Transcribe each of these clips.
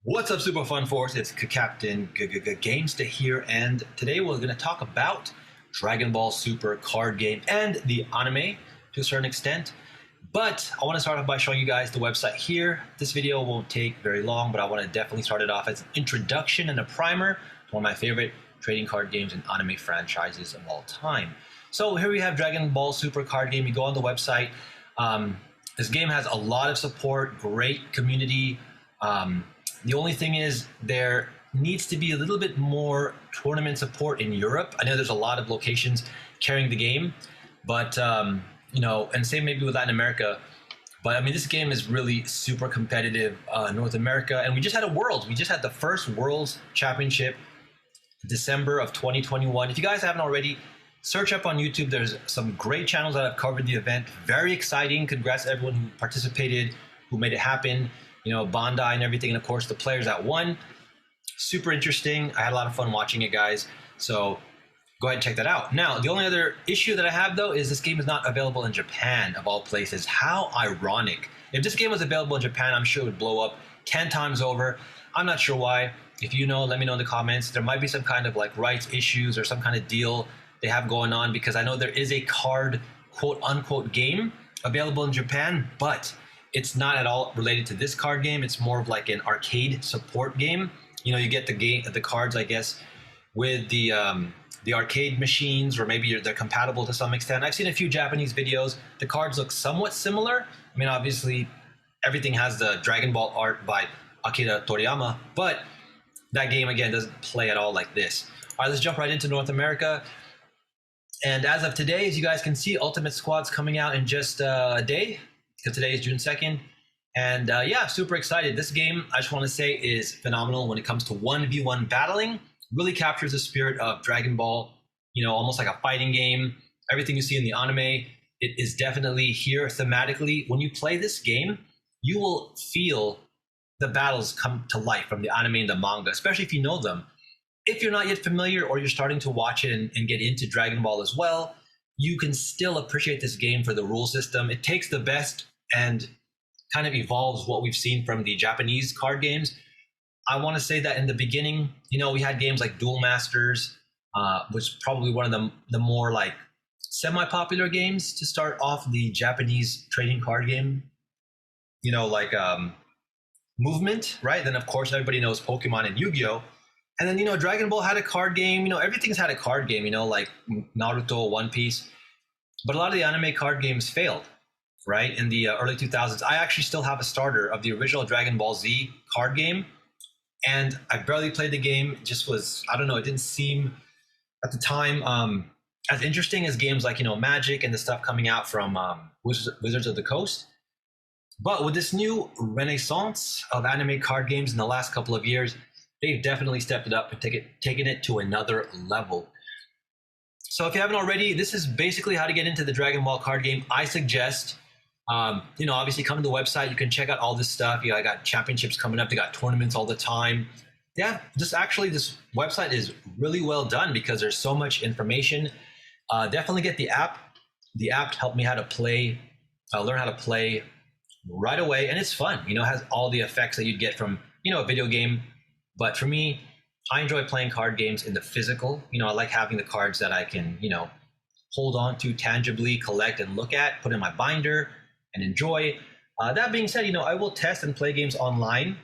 What's up, Super Fun Force? It's Captain Gamesta here, and today we're going to talk about Dragon Ball Super Card Game and the anime to a certain extent. But I want to start off by showing you guys the website here. This video won't take very long, but I want to definitely start it off as an introduction and a primer to one of my favorite trading card games and anime franchises of all time. So here we have Dragon Ball Super Card Game. You go on the website. This game has a lot of support, great community. The only thing is there needs to be a little bit more tournament support in Europe. I know there's a lot of locations carrying the game, but you know, and same maybe with Latin America. But I mean, this game is really super competitive, North America, and we just had a Worlds. We just had the first Worlds Championship, December of 2021. If you guys haven't already, search up on YouTube. There's some great channels that have covered the event. Very exciting. Congrats to everyone who participated, who made it happen. You know, Bandai and everything, and of course the players that won. Super interesting. I had a lot of fun watching it, guys. So go ahead and check that out. Now, the only other issue that I have, though, is this game is not available in Japan, of all places. How ironic. If this game was available in Japan, I'm sure it would blow up 10 times over. I'm not sure why. If you know, let me know in the comments. There might be some kind of like rights issues or some kind of deal they have going on, because I know there is a card, quote unquote, game available in Japan, but it's not at all related to this card game. It's more of like an arcade support game. You know, you get the cards, I guess, with the arcade machines, or maybe they're compatible to some extent. I've seen a few Japanese videos. The cards look somewhat similar. I mean, obviously, everything has the Dragon Ball art by Akira Toriyama, but that game, again, doesn't play at all like this. All right, let's jump right into North America. And as of today, as you guys can see, Ultimate Squad's coming out in just a day, because today is June 2nd. And yeah, super excited. This game, I just want to say, is phenomenal when it comes to 1v1 battling. Really captures the spirit of Dragon Ball, you know, almost like a fighting game. Everything you see in the anime, it is definitely here thematically. When you play this game, you will feel the battles come to life from the anime and the manga, especially if you know them. If you're not yet familiar, or you're starting to watch it and get into Dragon Ball as well, you can still appreciate this game for the rule system. It takes the best and kind of evolves what we've seen from the Japanese card games. I want to say that in the beginning, you know, we had games like Duel Masters, which is probably one of the more like semi-popular games to start off the Japanese trading card game. You know, like Movement, right? Then of course everybody knows Pokemon and Yu-Gi-Oh! And then, you know, Dragon Ball had a card game. You know, everything's had a card game, you know, like Naruto, One Piece. But a lot of the anime card games failed, right? In the early 2000s. I actually still have a starter of the original Dragon Ball Z card game. And I barely played the game. It just was, I don't know, it didn't seem at the time as interesting as games like, you know, Magic and the stuff coming out from Wizards of the Coast. But with this new renaissance of anime card games in the last couple of years, they've definitely stepped it up and taken it to another level. So if you haven't already, this is basically how to get into the Dragon Ball card game. I suggest, you know, obviously come to the website. You can check out all this stuff. You know, I got championships coming up. They got tournaments all the time. Yeah, this website is really well done because there's so much information. Definitely get the app. The app helped me how to play, learn how to play right away. And it's fun. You know, it has all the effects that you'd get from, you know, a video game. But for me, I enjoy playing card games in the physical. You know, I like having the cards that I can, you know, hold on to tangibly, collect and look at, put in my binder and enjoy. That being said, you know, I will test and play games online.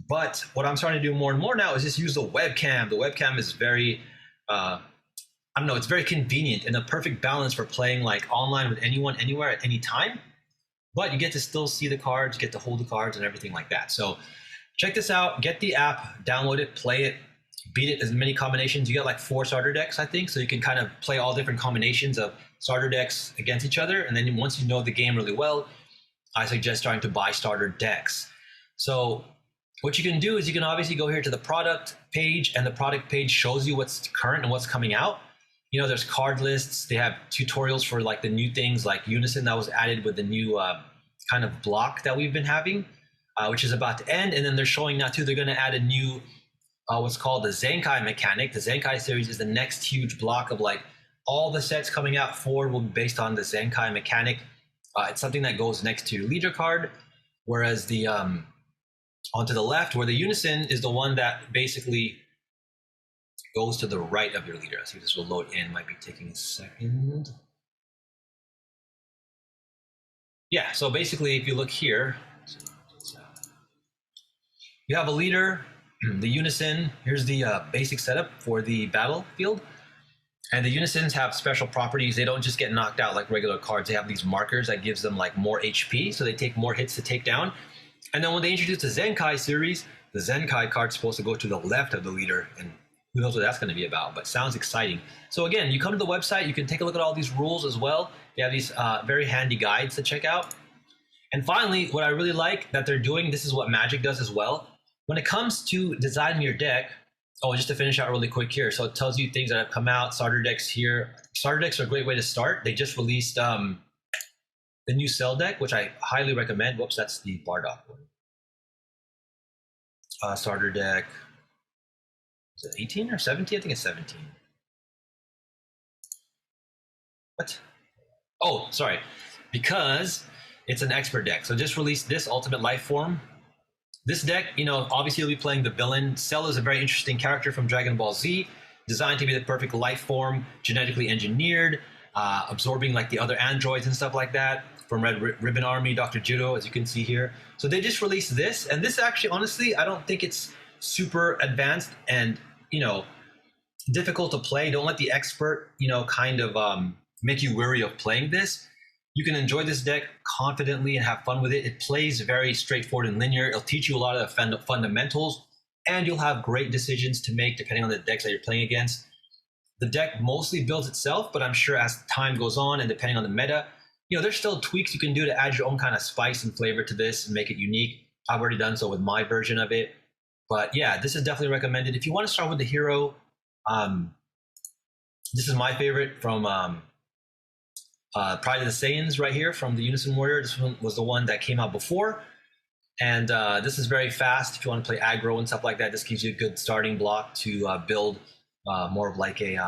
But what I'm starting to do more and more now is just use the webcam. The webcam is very, I don't know, it's very convenient and a perfect balance for playing like online with anyone, anywhere, at any time. But you get to still see the cards, get to hold the cards and everything like that. So check this out, get the app, download it, play it, beat it as many combinations. You get like 4 starter decks, I think. So you can kind of play all different combinations of starter decks against each other. And then once you know the game really well, I suggest starting to buy starter decks. So what you can do is you can obviously go here to the product page, and the product page shows you what's current and what's coming out. You know, there's card lists. They have tutorials for like the new things like Unison that was added with the new kind of block that we've been having. Which is about to end. And then they're showing now too, they're going to add a new, what's called the Zenkai mechanic. The Zenkai series is the next huge block of like all the sets coming out forward will be based on the Zenkai mechanic. It's something that goes next to Leader card, whereas the onto the left, where the unison is the one that basically goes to the right of your leader. Let's see if this will load in. Might be taking a second. Yeah, so basically, if you look here, you have a leader, the unison. Here's the basic setup for the battlefield. And the unisons have special properties. They don't just get knocked out like regular cards. They have these markers that gives them like more HP, so they take more hits to take down. And then when they introduce the Zenkai series, the Zenkai card's supposed to go to the left of the leader, and who knows what that's going to be about, but sounds exciting. So again, you come to the website, you can take a look at all these rules as well. They have these very handy guides to check out. And finally, what I really like that they're doing, this is what Magic does as well. When it comes to designing your deck, oh, just to finish out really quick here. So it tells you things that have come out, starter decks here. Starter decks are a great way to start. They just released the new Cell deck, which I highly recommend. Whoops, that's the Bardock one. Starter deck, is it 18 or 17? I think it's 17. What? Oh, sorry. Because it's an expert deck. So just released this Ultimate Life Form. This deck, you know, obviously you'll be playing the villain. Cell is a very interesting character from Dragon Ball Z, designed to be the perfect life form, genetically engineered, absorbing like the other androids and stuff like that from Red Ribbon Army, Dr. Judo, as you can see here. So they just released this, and this actually, honestly, I don't think it's super advanced and, you know, difficult to play. Don't let the expert, you know, kind of make you weary of playing this. You can enjoy this deck confidently and have fun with it. It plays very straightforward and linear. It'll teach you a lot of the fundamentals, and you'll have great decisions to make depending on the decks that you're playing against. The deck mostly builds itself, but I'm sure as time goes on and depending on the meta, you know, there's still tweaks you can do to add your own kind of spice and flavor to this and make it unique. I've already done so with my version of it. But yeah, this is definitely recommended. If you want to start with the hero, this is my favorite from Pride of the Saiyans right here from the Unison Warrior. This one was the one that came out before. And this is very fast. If you want to play aggro and stuff like that, this gives you a good starting block to build more of like a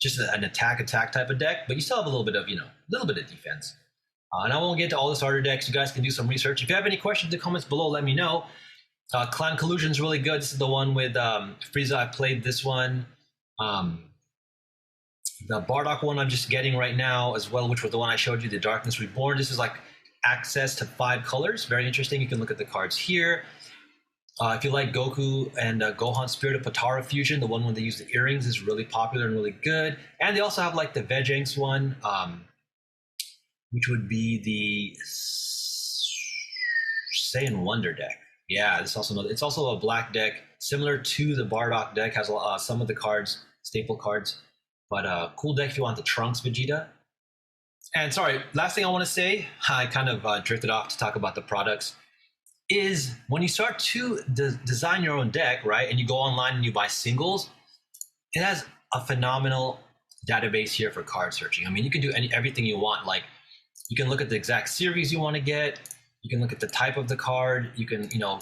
just an attack type of deck. But you still have a little bit of, you know, a little bit of defense. And I won't get to all the starter decks. You guys can do some research. If you have any questions in the comments below, let me know. Clan Collusion is really good. This is the one with Frieza. I played this one. The Bardock one I'm just getting right now as well, which was the one I showed you, the Darkness Reborn. This is like access to 5 colors. Very interesting. You can look at the cards here. If you like Goku and Gohan Spirit of Potara Fusion, the one when they use the earrings is really popular and really good. And they also have like the Vejanks one, which would be the Saiyan Wonder deck. Yeah, it's also a black deck, similar to the Bardock deck, has some of the cards, staple cards. But cool deck if you want the Trunks Vegeta. And sorry, last thing I want to say, I kind of drifted off to talk about the products, is when you start to design your own deck, right, and you go online and you buy singles, it has a phenomenal database here for card searching. I mean, you can do everything you want. Like, you can look at the exact series you want to get. You can look at the type of the card. You can, you know,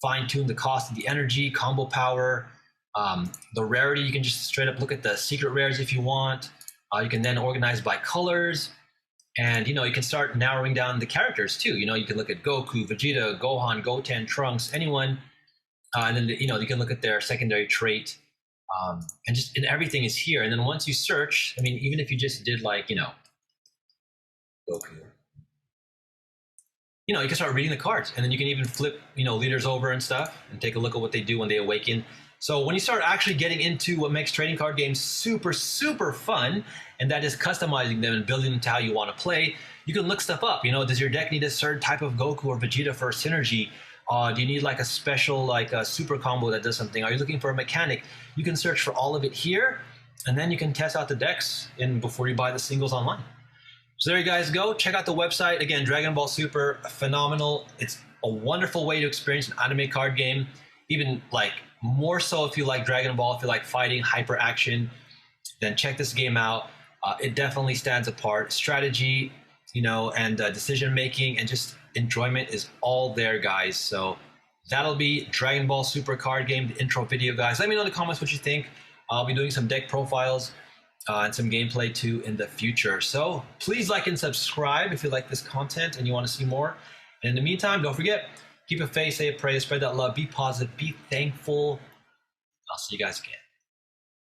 fine tune the cost of the energy, combo power, the rarity. You can just straight up look at the secret rares if you want. You can then organize by colors, and you know, you can start narrowing down the characters too. You know, you can look at Goku, Vegeta, Gohan, Goten, Trunks, anyone, and then you know, you can look at their secondary trait, and everything is here. And then once you search, I mean, even if you just did like, you know, Goku, you know, you can start reading the cards, and then you can even flip, you know, leaders over and stuff and take a look at what they do when they awaken. So when you start actually getting into what makes trading card games super, super fun, and that is customizing them and building them to how you want to play, you can look stuff up. You know, does your deck need a certain type of Goku or Vegeta for synergy? Do you need like a special, like a super combo that does something? Are you looking for a mechanic? You can search for all of it here, and then you can test out the decks before you buy the singles online. So there you guys go. Check out the website. Again, Dragon Ball Super, phenomenal. It's a wonderful way to experience an anime card game. Even like more so if you like Dragon Ball, if you like fighting, hyper action, then check this game out. It definitely stands apart. Strategy, you know, and decision making and just enjoyment is all there, guys. So that'll be Dragon Ball Super Card Game, the intro video, guys. Let me know in the comments what you think. I'll be doing some deck profiles and some gameplay too in the future. So please like and subscribe if you like this content and you want to see more. And in the meantime, don't forget, Keep it faith, say a prayer, spread that love, be positive, be thankful. I'll see you guys again.